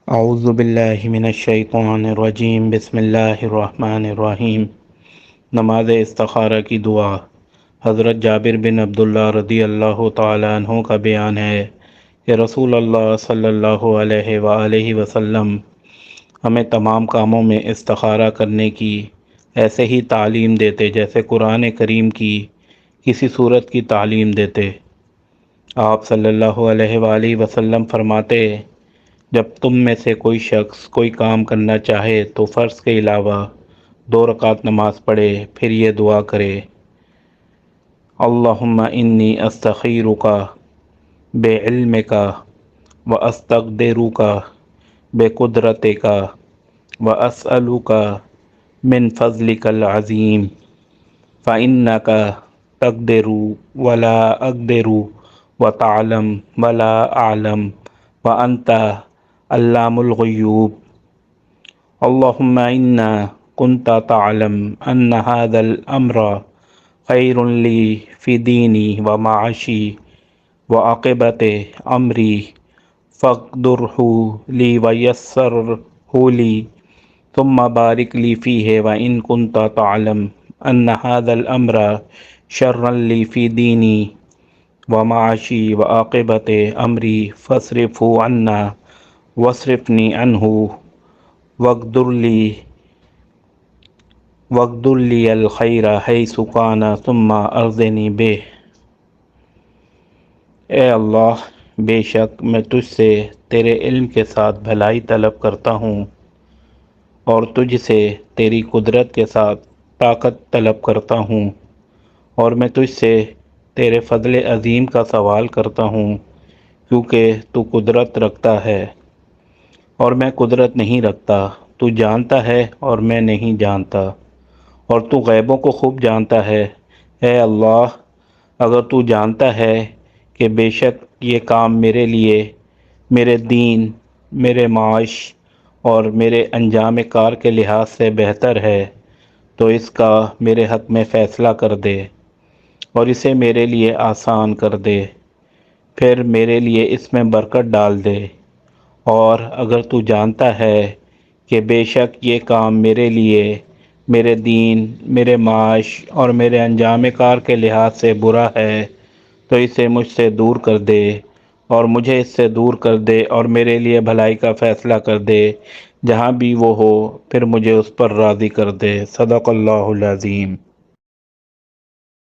اعوذ باللہ من الشیطان الرجیم، بسم اللہ الرحمن الرحیم۔ نماز استخارہ کی دعا۔ حضرت جابر بن عبداللہ رضی اللہ تعالیٰ عنہ کا بیان ہے کہ رسول اللہ صلی اللہ علیہ وآلہ وسلم ہمیں تمام کاموں میں استخارہ کرنے کی ایسے ہی تعلیم دیتے جیسے قرآن کریم کی کسی سورت کی تعلیم دیتے۔ آپ صلی اللہ علیہ وآلہ وسلم فرماتے، جب تم میں سے کوئی شخص کوئی کام کرنا چاہے تو فرض کے علاوہ 2 رکعت نماز پڑھے، پھر یہ دعا کرے: اللہم انی استخیرک بعلمک واستقدرک بقدرتک واسألک من فضلک العظیم فإنک تقدر ولا اقدر وتعلم ولا اعلم وانت علام الغیوب۔ اللہم انا کنت تعلم ان هذا الامر خیر لی فی دینی ومعاشی وعاقبت امری فاقدرہ لی ویسرہ لی ثم بارک لی فیہ، وان کنت تعلم ان هذا الامر شر لی فی دینی ومعاشی وعاقبت امری فاصرفہ عنا واصرفنی عنہ واقدر لی الخیر حیث کان ثم ارضنی بہ۔ اے اللہ، بے شک میں تجھ سے تیرے علم کے ساتھ بھلائی طلب کرتا ہوں اور تجھ سے تیری قدرت کے ساتھ طاقت طلب کرتا ہوں، اور میں تجھ سے تیرے فضل عظیم کا سوال کرتا ہوں، کیونکہ تو قدرت رکھتا ہے اور میں قدرت نہیں رکھتا، تو جانتا ہے اور میں نہیں جانتا، اور تو غیبوں کو خوب جانتا ہے۔ اے اللہ، اگر تو جانتا ہے کہ بے شک یہ کام میرے لیے، میرے دین، میرے معاش اور میرے انجام کار کے لحاظ سے بہتر ہے، تو اس کا میرے حق میں فیصلہ کر دے اور اسے میرے لیے آسان کر دے، پھر میرے لیے اس میں برکت ڈال دے۔ اور اگر تو جانتا ہے کہ بے شک یہ کام میرے لیے، میرے دین، میرے معاش اور میرے انجام کار کے لحاظ سے برا ہے، تو اسے مجھ سے دور کر دے اور مجھے اس سے دور کر دے اور میرے لیے بھلائی کا فیصلہ کر دے، جہاں بھی وہ ہو، پھر مجھے اس پر راضی کر دے۔ صدق اللہ العظیم۔